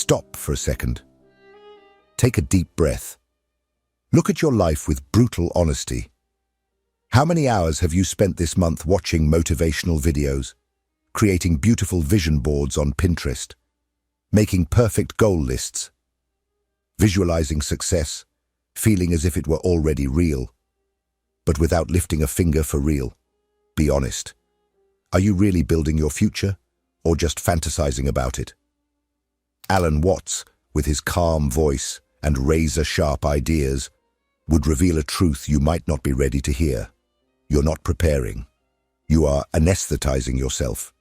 Stop for a second. Take a deep breath. Look at your life with brutal honesty. How many hours have you spent this month watching motivational videos, creating beautiful vision boards on Pinterest, making perfect goal lists, visualizing success, feeling as if it were already real, but without lifting a finger for real? Be honest. Are you really building your future, or just fantasizing about it? Alan Watts, with his calm voice and razor-sharp ideas, would reveal a truth you might not be ready to hear. You're not preparing. You are anesthetizing yourself.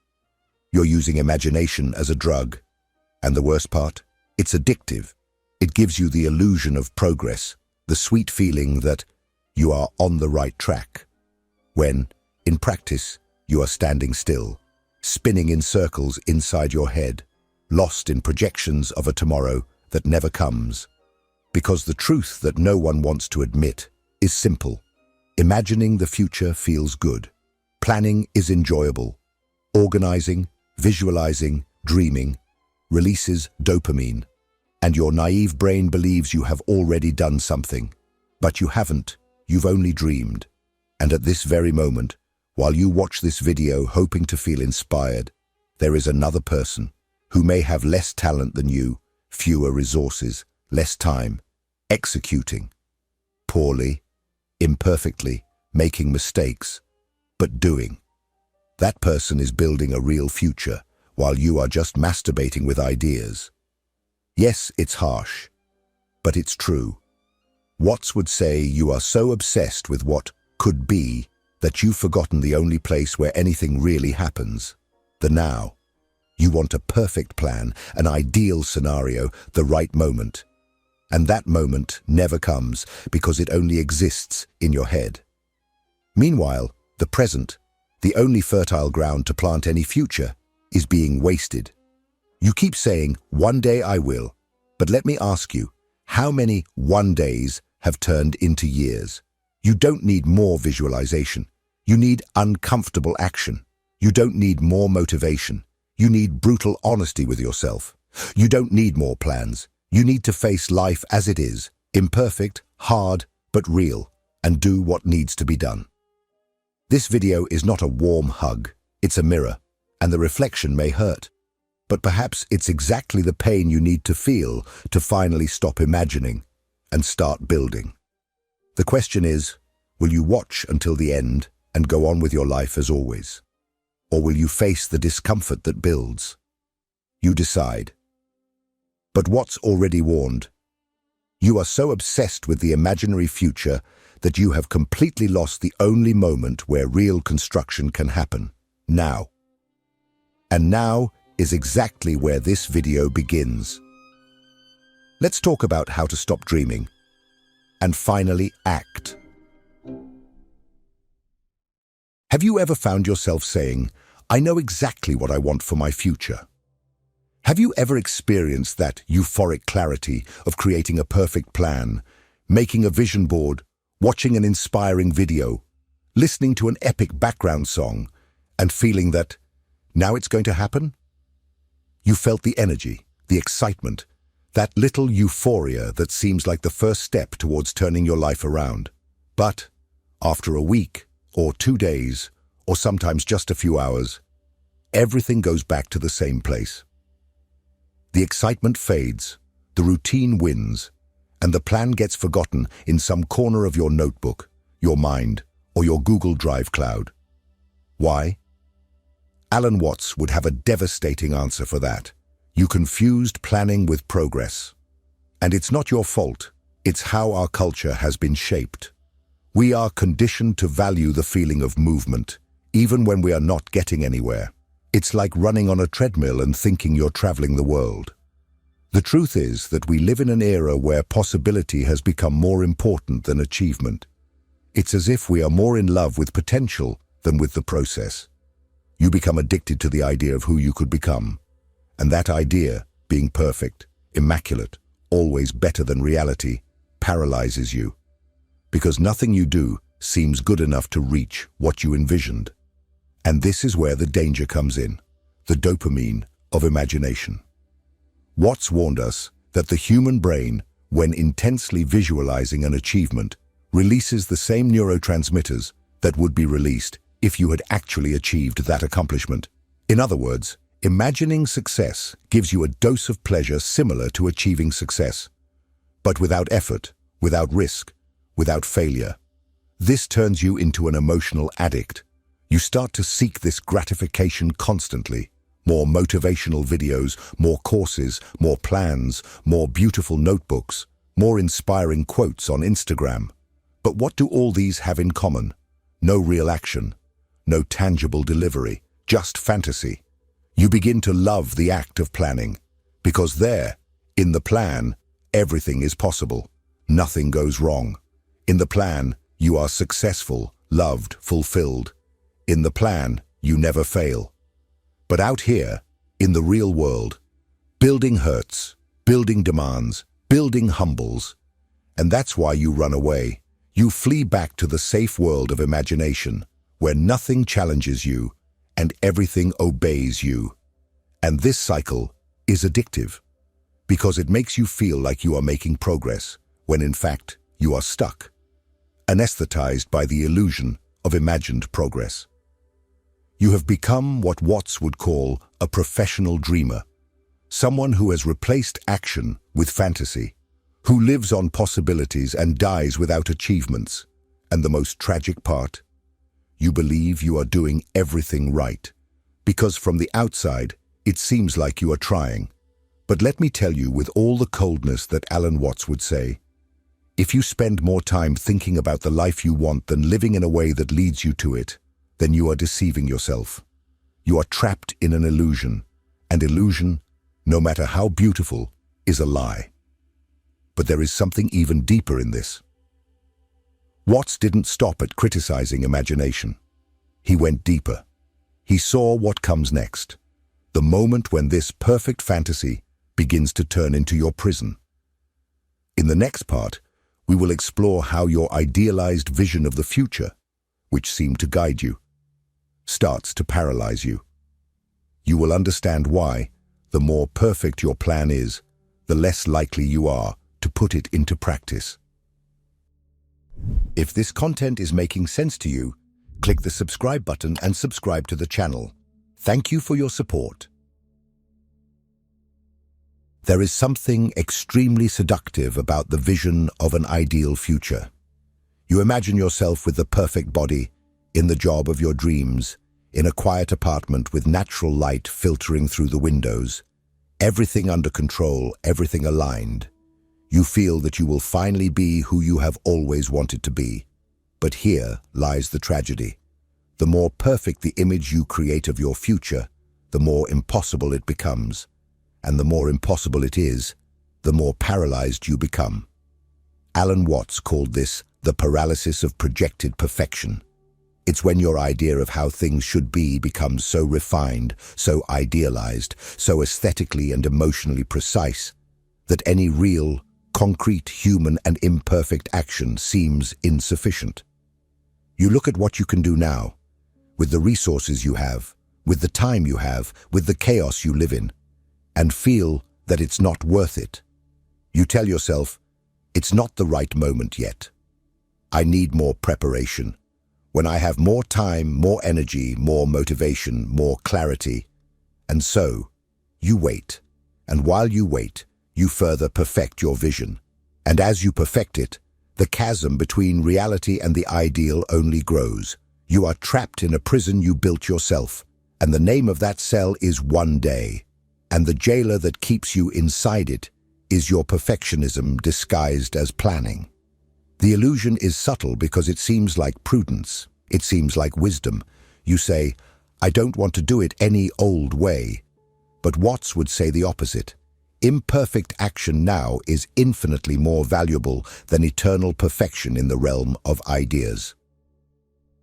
You're using imagination as a drug. And the worst part? It's addictive. It gives you the illusion of progress, the sweet feeling that you are on the right track, when, in practice, you are standing still, spinning in circles inside your head, lost in projections of a tomorrow that never comes. Because the truth that no one wants to admit is simple. Imagining the future feels good. Planning is enjoyable. Organizing, visualizing, dreaming releases dopamine. And your naive brain believes you have already done something. But you haven't. You've only dreamed. And at this very moment, while you watch this video hoping to feel inspired, there is another person who may have less talent than you, fewer resources, less time, executing poorly, imperfectly, making mistakes, but doing. That person is building a real future while you are just masturbating with ideas. Yes, it's harsh, but it's true. Watts would say you are so obsessed with what could be that you've forgotten the only place where anything really happens, the now. You want a perfect plan, an ideal scenario, the right moment. And that moment never comes because it only exists in your head. Meanwhile, the present, the only fertile ground to plant any future, is being wasted. You keep saying, one day I will, but let me ask you, how many one days have turned into years? You don't need more visualization. You need uncomfortable action. You don't need more motivation. You need brutal honesty with yourself. You don't need more plans. You need to face life as it is, imperfect, hard, but real, and do what needs to be done. This video is not a warm hug. It's a mirror, and the reflection may hurt. But perhaps it's exactly the pain you need to feel to finally stop imagining and start building. The question is, will you watch until the end and go on with your life as always? Or will you face the discomfort that builds? You decide. But Watts already warned. You are so obsessed with the imaginary future that you have completely lost the only moment where real construction can happen, now. And now is exactly where this video begins. Let's talk about how to stop dreaming and finally act. Have you ever found yourself saying, I know exactly what I want for my future? Have you ever experienced that euphoric clarity of creating a perfect plan, making a vision board, watching an inspiring video, listening to an epic background song, and feeling that now it's going to happen? You felt the energy, the excitement, that little euphoria that seems like the first step towards turning your life around. But after a week, or 2 days, or sometimes just a few hours, everything goes back to the same place. The excitement fades, the routine wins, and the plan gets forgotten in some corner of your notebook, your mind, or your Google Drive cloud. Why? Alan Watts would have a devastating answer for that. You confused planning with progress. And it's not your fault, it's how our culture has been shaped. We are conditioned to value the feeling of movement, even when we are not getting anywhere. It's like running on a treadmill and thinking you're traveling the world. The truth is that we live in an era where possibility has become more important than achievement. It's as if we are more in love with potential than with the process. You become addicted to the idea of who you could become. And that idea, being perfect, immaculate, always better than reality, paralyzes you. Because nothing you do seems good enough to reach what you envisioned. And this is where the danger comes in, the dopamine of imagination. Watts warned us that the human brain, when intensely visualizing an achievement, releases the same neurotransmitters that would be released if you had actually achieved that accomplishment. In other words, imagining success gives you a dose of pleasure similar to achieving success, but without effort, without risk, without failure. This turns you into an emotional addict. You start to seek this gratification constantly. More motivational videos, more courses, more plans, more beautiful notebooks, more inspiring quotes on Instagram. But what do all these have in common? No real action, no tangible delivery, just fantasy. You begin to love the act of planning, because there, in the plan, everything is possible. Nothing goes wrong. In the plan, you are successful, loved, fulfilled. In the plan, you never fail. But out here, in the real world, building hurts, building demands, building humbles. And that's why you run away. You flee back to the safe world of imagination, where nothing challenges you and everything obeys you. And this cycle is addictive, because it makes you feel like you are making progress, when in fact you are stuck, anesthetized by the illusion of imagined progress. You have become what Watts would call a professional dreamer, someone who has replaced action with fantasy, who lives on possibilities and dies without achievements. And the most tragic part, you believe you are doing everything right, because from the outside, it seems like you are trying. But let me tell you with all the coldness that Alan Watts would say, if you spend more time thinking about the life you want than living in a way that leads you to it, then you are deceiving yourself. You are trapped in an illusion, and illusion, no matter how beautiful, is a lie. But there is something even deeper in this. Watts didn't stop at criticizing imagination. He went deeper. He saw what comes next, the moment when this perfect fantasy begins to turn into your prison. In the next part, we will explore how your idealized vision of the future, which seemed to guide you, starts to paralyze you. You will understand why, the more perfect your plan is, the less likely you are to put it into practice. If this content is making sense to you, click the subscribe button and subscribe to the channel. Thank you for your support. There is something extremely seductive about the vision of an ideal future. You imagine yourself with the perfect body, in the job of your dreams, in a quiet apartment with natural light filtering through the windows, everything under control, everything aligned. You feel that you will finally be who you have always wanted to be. But here lies the tragedy. The more perfect the image you create of your future, the more impossible it becomes. And the more impossible it is, the more paralyzed you become. Alan Watts called this the paralysis of projected perfection. It's when your idea of how things should be becomes so refined, so idealized, so aesthetically and emotionally precise, that any real, concrete, human and imperfect action seems insufficient. You look at what you can do now, with the resources you have, with the time you have, with the chaos you live in, and feel that it's not worth it. You tell yourself, it's not the right moment yet. I need more preparation. When I have more time, more energy, more motivation, more clarity. And so, you wait. And while you wait, you further perfect your vision. And as you perfect it, the chasm between reality and the ideal only grows. You are trapped in a prison you built yourself, and the name of that cell is one day. And the jailer that keeps you inside it is your perfectionism disguised as planning. The illusion is subtle because it seems like prudence. It seems like wisdom. You say, I don't want to do it any old way. But Watts would say the opposite. Imperfect action now is infinitely more valuable than eternal perfection in the realm of ideas.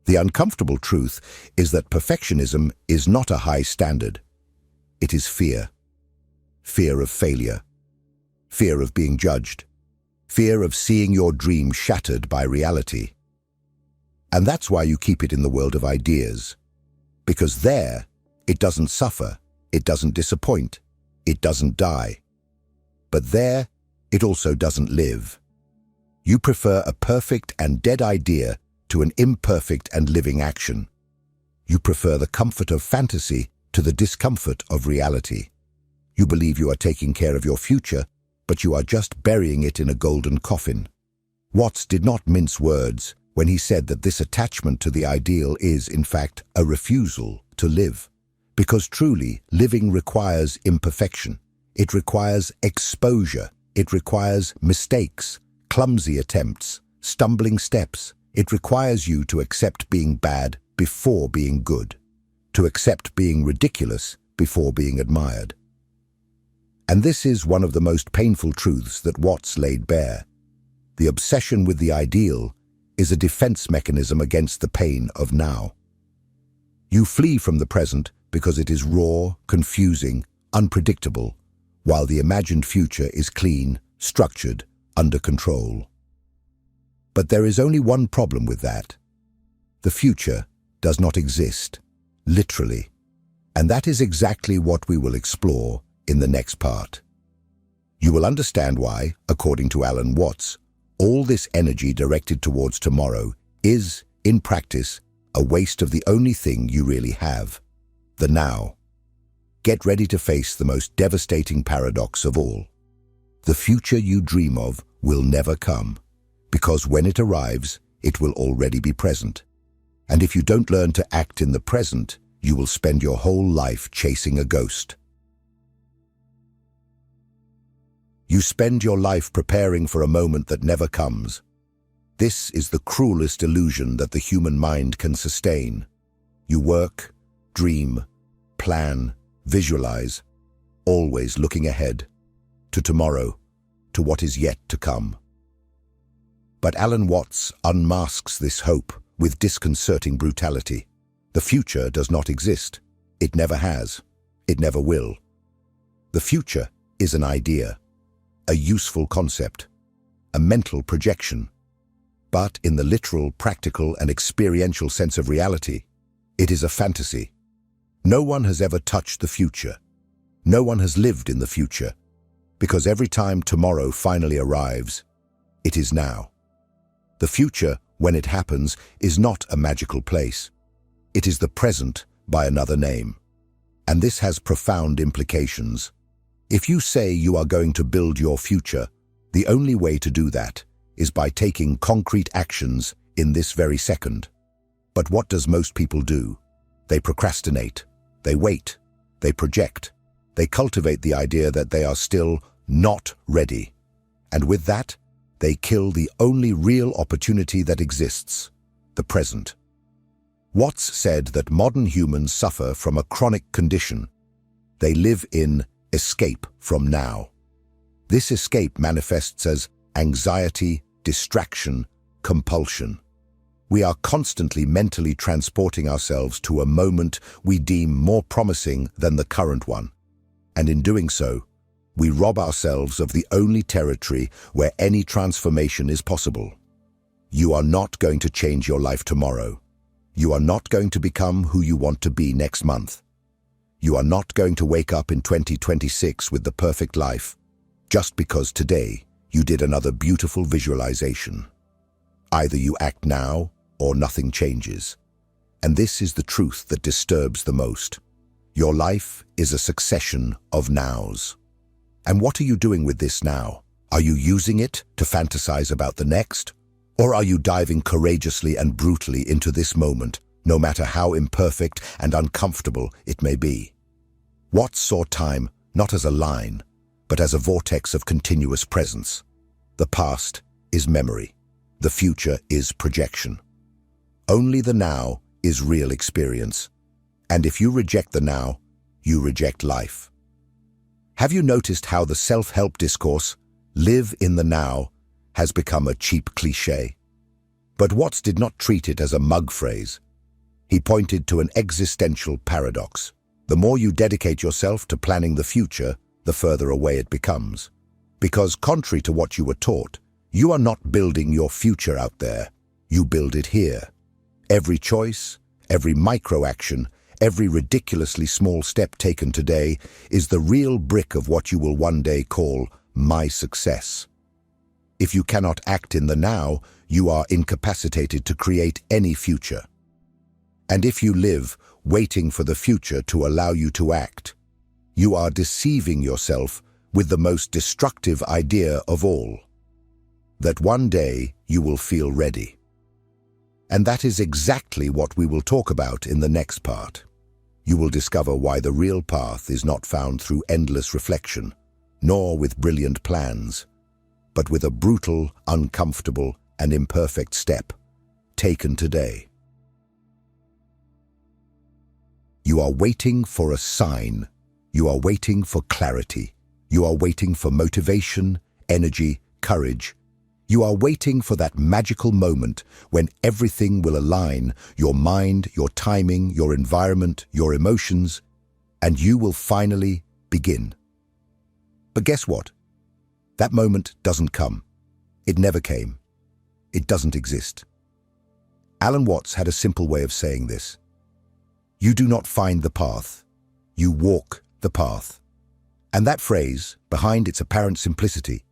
The uncomfortable truth is that perfectionism is not a high standard. It is fear. Fear of failure. Fear of being judged. Fear of seeing your dream shattered by reality. And that's why you keep it in the world of ideas. Because there, it doesn't suffer, it doesn't disappoint, it doesn't die. But there, it also doesn't live. You prefer a perfect and dead idea to an imperfect and living action. You prefer the comfort of fantasy to the discomfort of reality. You believe you are taking care of your future, but you are just burying it in a golden coffin. Watts did not mince words when he said that this attachment to the ideal is, in fact, a refusal to live. Because truly, living requires imperfection. It requires exposure. It requires mistakes, clumsy attempts, stumbling steps. It requires you to accept being bad before being good, to accept being ridiculous before being admired. And this is one of the most painful truths that Watts laid bare. The obsession with the ideal is a defense mechanism against the pain of now. You flee from the present because it is raw, confusing, unpredictable, while the imagined future is clean, structured, under control. But there is only one problem with that. The future does not exist, literally, and that is exactly what we will explore in the next part. You will understand why, according to Alan Watts, all this energy directed towards tomorrow is, in practice, a waste of the only thing you really have, the now. Get ready to face the most devastating paradox of all. The future you dream of will never come, because when it arrives, it will already be present. And if you don't learn to act in the present, you will spend your whole life chasing a ghost. You spend your life preparing for a moment that never comes. This is the cruelest illusion that the human mind can sustain. You work, dream, plan, visualize, always looking ahead, to tomorrow, to what is yet to come. But Alan Watts unmasks this hope with disconcerting brutality. The future does not exist. It never has. It never will. The future is an idea, a useful concept, a mental projection. But in the literal, practical, and experiential sense of reality, it is a fantasy. No one has ever touched the future. No one has lived in the future, because every time tomorrow finally arrives, it is now. The future, when it happens, is not a magical place. It is the present by another name. And this has profound implications. If you say you are going to build your future, the only way to do that is by taking concrete actions in this very second. But what does most people do? They procrastinate, they wait, they project, they cultivate the idea that they are still not ready. And with that, they kill the only real opportunity that exists, the present. Watts said that modern humans suffer from a chronic condition. They live in escape from now. This escape manifests as anxiety, distraction, compulsion. We are constantly mentally transporting ourselves to a moment we deem more promising than the current one. And in doing so, we rob ourselves of the only territory where any transformation is possible. You are not going to change your life tomorrow. You are not going to become who you want to be next month. You are not going to wake up in 2026 with the perfect life, just because today you did another beautiful visualization. Either you act now or nothing changes. And this is the truth that disturbs the most. Your life is a succession of nows. And what are you doing with this now? Are you using it to fantasize about the next? Or are you diving courageously and brutally into this moment, no matter how imperfect and uncomfortable it may be? Watts saw time not as a line, but as a vortex of continuous presence. The past is memory. The future is projection. Only the now is real experience. And if you reject the now, you reject life. Have you noticed how the self-help discourse, live in the now, has become a cheap cliché? But Watts did not treat it as a mug phrase. He pointed to an existential paradox. The more you dedicate yourself to planning the future, the further away it becomes. Because contrary to what you were taught, you are not building your future out there. You build it here. Every choice, every micro-action, every ridiculously small step taken today is the real brick of what you will one day call my success. If you cannot act in the now, you are incapacitated to create any future. And if you live waiting for the future to allow you to act, you are deceiving yourself with the most destructive idea of all, that one day you will feel ready. And that is exactly what we will talk about in the next part. You will discover why the real path is not found through endless reflection, nor with brilliant plans, but with a brutal, uncomfortable, and imperfect step taken today. You are waiting for a sign. You are waiting for clarity. You are waiting for motivation, energy, courage. You are waiting for that magical moment when everything will align, your mind, your timing, your environment, your emotions, and you will finally begin. But guess what? That moment doesn't come. It never came. It doesn't exist. Alan Watts had a simple way of saying this. You do not find the path, you walk the path. And that phrase, behind its apparent simplicity,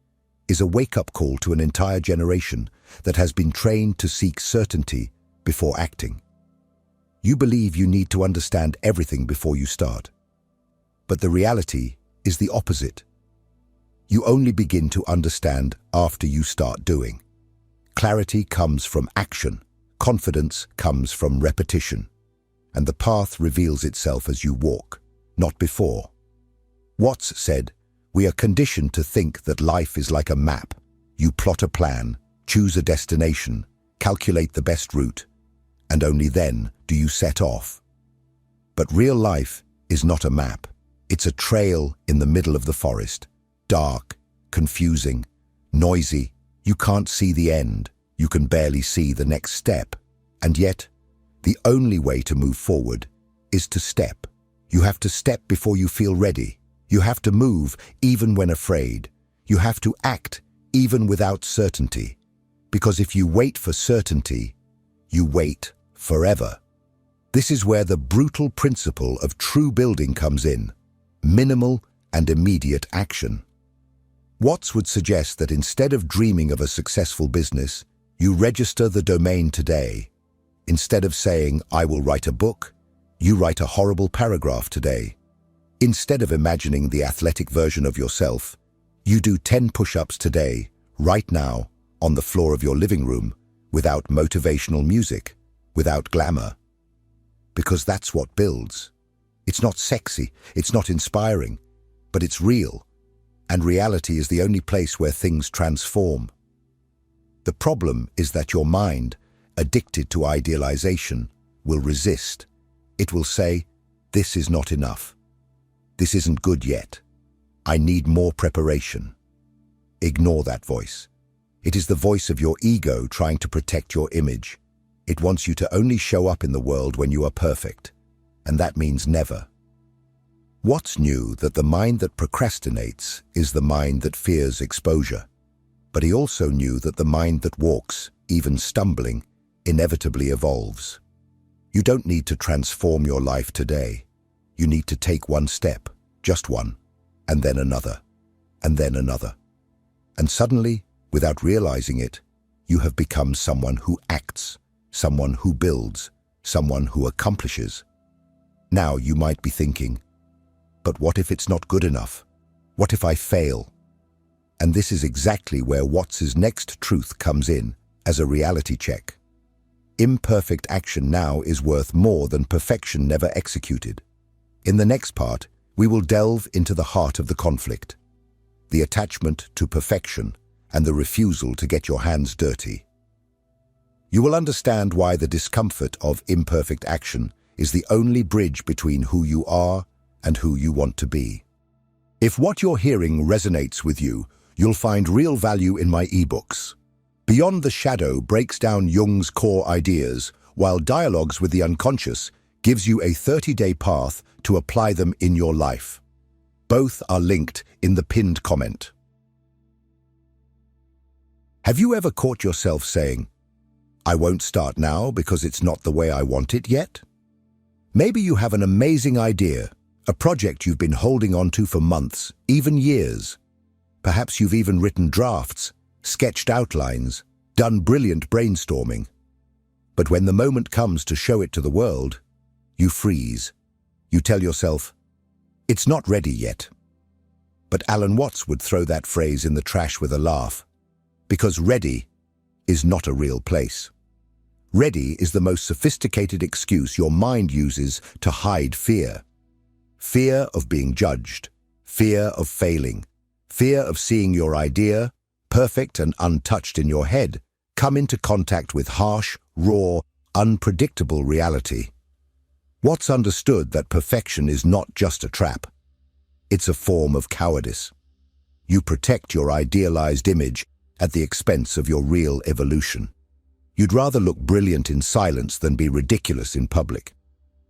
is a wake-up call to an entire generation that has been trained to seek certainty before acting. You believe you need to understand everything before you start. But the reality is the opposite. You only begin to understand after you start doing. Clarity comes from action. Confidence comes from repetition. And the path reveals itself as you walk, not before. Watts said, "We are conditioned to think that life is like a map. You plot a plan, choose a destination, calculate the best route, and only then do you set off." But real life is not a map. It's a trail in the middle of the forest. Dark, confusing, noisy. You can't see the end. You can barely see the next step. And yet, the only way to move forward is to step. You have to step before you feel ready. You have to move even when afraid. You have to act even without certainty. Because if you wait for certainty, you wait forever. This is where the brutal principle of true building comes in. Minimal and immediate action. Watts would suggest that instead of dreaming of a successful business, you register the domain today. Instead of saying, "I will write a book," you write a horrible paragraph today. Instead of imagining the athletic version of yourself, you do 10 push-ups today, right now, on the floor of your living room, without motivational music, without glamour. Because that's what builds. It's not sexy, it's not inspiring, but it's real. And reality is the only place where things transform. The problem is that your mind, addicted to idealization, will resist. It will say, "This is not enough. This isn't good yet. I need more preparation." Ignore that voice. It is the voice of your ego trying to protect your image. It wants you to only show up in the world when you are perfect, and that means never. Watts knew that the mind that procrastinates is the mind that fears exposure, but he also knew that the mind that walks, even stumbling, inevitably evolves. You don't need to transform your life today. You need to take one step, just one, and then another, and then another. And suddenly, without realizing it, you have become someone who acts, someone who builds, someone who accomplishes. Now you might be thinking, but what if it's not good enough? What if I fail? And this is exactly where Watts's next truth comes in, as a reality check. Imperfect action now is worth more than perfection never executed. In the next part, we will delve into the heart of the conflict, the attachment to perfection and the refusal to get your hands dirty. You will understand why the discomfort of imperfect action is the only bridge between who you are and who you want to be. If what you're hearing resonates with you, you'll find real value in my ebooks. Beyond the Shadow breaks down Jung's core ideas, while Dialogues with the Unconscious gives you a 30-day path to apply them in your life. Both are linked in the pinned comment. Have you ever caught yourself saying, "I won't start now because it's not the way I want it yet"? Maybe you have an amazing idea, a project you've been holding on to for months, even years. Perhaps you've even written drafts, sketched outlines, done brilliant brainstorming. But when the moment comes to show it to the world, you freeze. You tell yourself, "It's not ready yet." But Alan Watts would throw that phrase in the trash with a laugh, because ready is not a real place. Ready is the most sophisticated excuse your mind uses to hide fear. Fear of being judged, fear of failing, fear of seeing your idea, perfect and untouched in your head, come into contact with harsh, raw, unpredictable reality. Watts understood that perfection is not just a trap. It's a form of cowardice. You protect your idealized image at the expense of your real evolution. You'd rather look brilliant in silence than be ridiculous in public.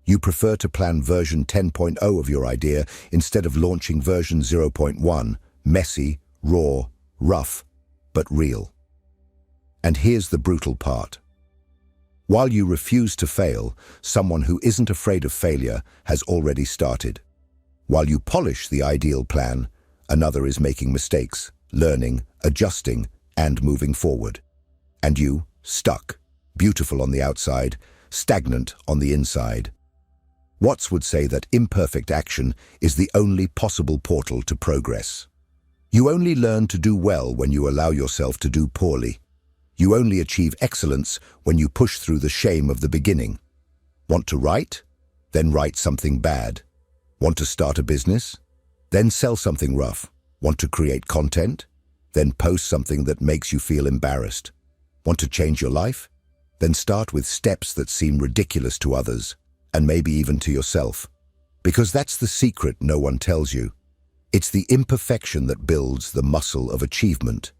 You prefer to plan version 10.0 of your idea instead of launching version 0.1, messy, raw, rough, but real. And here's the brutal part. While you refuse to fail, someone who isn't afraid of failure has already started. While you polish the ideal plan, another is making mistakes, learning, adjusting, and moving forward. And you, stuck, beautiful on the outside, stagnant on the inside. Watts would say that imperfect action is the only possible portal to progress. You only learn to do well when you allow yourself to do poorly. You only achieve excellence when you push through the shame of the beginning. Want to write? Then write something bad. Want to start a business? Then sell something rough. Want to create content? Then post something that makes you feel embarrassed. Want to change your life? Then start with steps that seem ridiculous to others, and maybe even to yourself. Because that's the secret no one tells you. It's the imperfection that builds the muscle of achievement.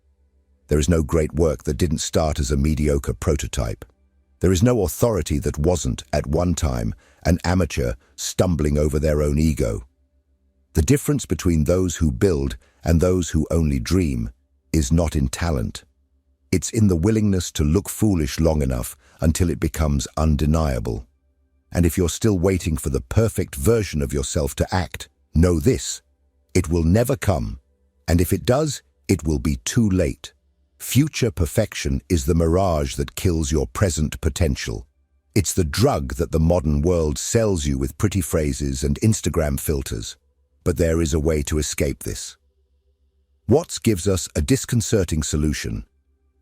There is no great work that didn't start as a mediocre prototype. There is no authority that wasn't, at one time, an amateur stumbling over their own ego. The difference between those who build and those who only dream is not in talent. It's in the willingness to look foolish long enough until it becomes undeniable. And if you're still waiting for the perfect version of yourself to act, know this: it will never come. And if it does, it will be too late. Future perfection is the mirage that kills your present potential. It's the drug that the modern world sells you with pretty phrases and Instagram filters. But there is a way to escape this. Watts gives us a disconcerting solution.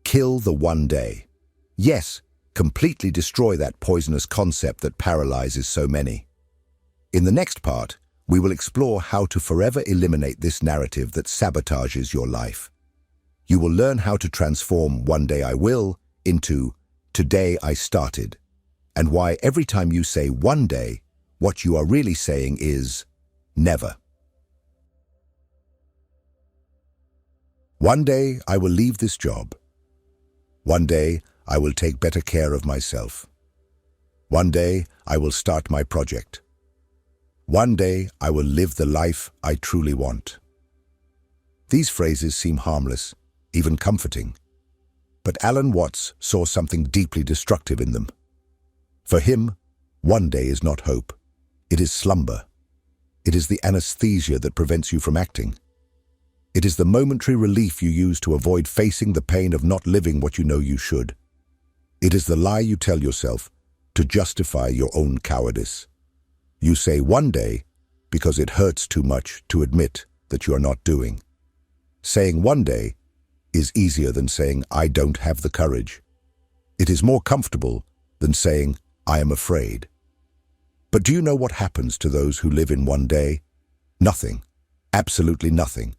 Kill the one day. Yes, completely destroy that poisonous concept that paralyzes so many. In the next part, we will explore how to forever eliminate this narrative that sabotages your life. You will learn how to transform "one day I will" into "today I started," and why every time you say one day, what you are really saying is never. One day I will leave this job. One day I will take better care of myself. One day I will start my project. One day I will live the life I truly want. These phrases seem harmless, even comforting. But Alan Watts saw something deeply destructive in them. For him, one day is not hope. It is slumber. It is the anesthesia that prevents you from acting. It is the momentary relief you use to avoid facing the pain of not living what you know you should. It is the lie you tell yourself to justify your own cowardice. You say one day because it hurts too much to admit that you are not doing. Saying one day is easier than saying I don't have the courage. It is more comfortable than saying I am afraid. But do you know what happens to those who live in one day? Nothing. Absolutely nothing.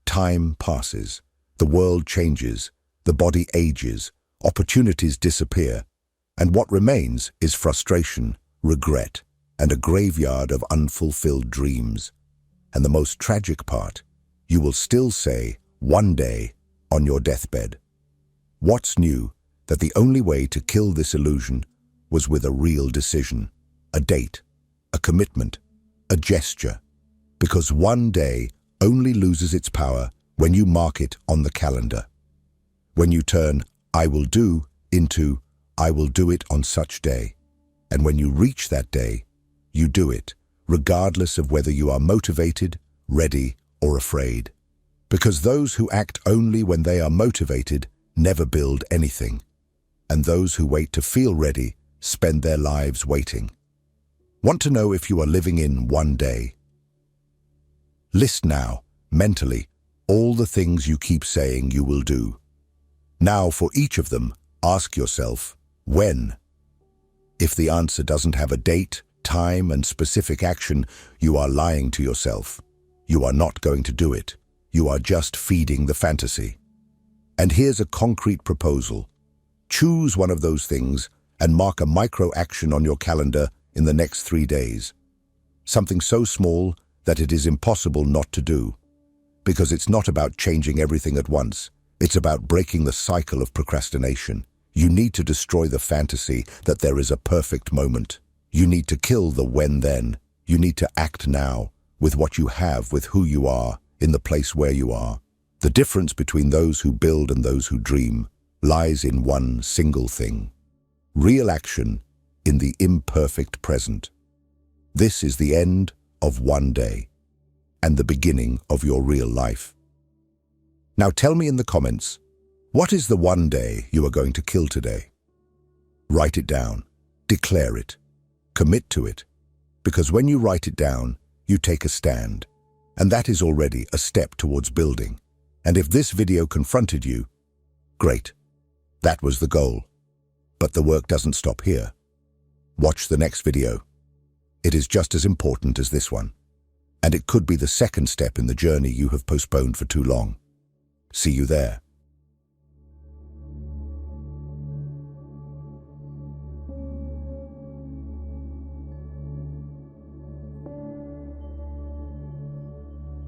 Time passes. The world changes. The body ages. Opportunities disappear. And what remains is frustration, regret, and a graveyard of unfulfilled dreams. And the most tragic part, you will still say one day on your deathbed. Watts knew that the only way to kill this illusion was with a real decision, a date, a commitment, a gesture, because one day only loses its power when you mark it on the calendar. When you turn "I will do" into "I will do it on such day." And when you reach that day, you do it, regardless of whether you are motivated, ready, or afraid. Because those who act only when they are motivated never build anything, and those who wait to feel ready spend their lives waiting. Want to know if you are living in one day? List now, mentally, all the things you keep saying you will do. Now, for each of them, ask yourself, when? If the answer doesn't have a date, time, and specific action, you are lying to yourself. You are not going to do it. You are just feeding the fantasy. And here's a concrete proposal. Choose one of those things and mark a micro-action on your calendar in the next 3 days. Something so small that it is impossible not to do. Because it's not about changing everything at once. It's about breaking the cycle of procrastination. You need to destroy the fantasy that there is a perfect moment. You need to kill the when-then. You need to act now, with what you have, with who you are, in the place where you are. The difference between those who build and those who dream lies in one single thing. Real action in the imperfect present. This is the end of one day and the beginning of your real life. Now tell me in the comments, what is the one day you are going to kill today? Write it down. Declare it. Commit to it. Because when you write it down, you take a stand. And that is already a step towards building. And if this video confronted you, great. That was the goal. But the work doesn't stop here. Watch the next video. It is just as important as this one. And it could be the second step in the journey you have postponed for too long. See you there.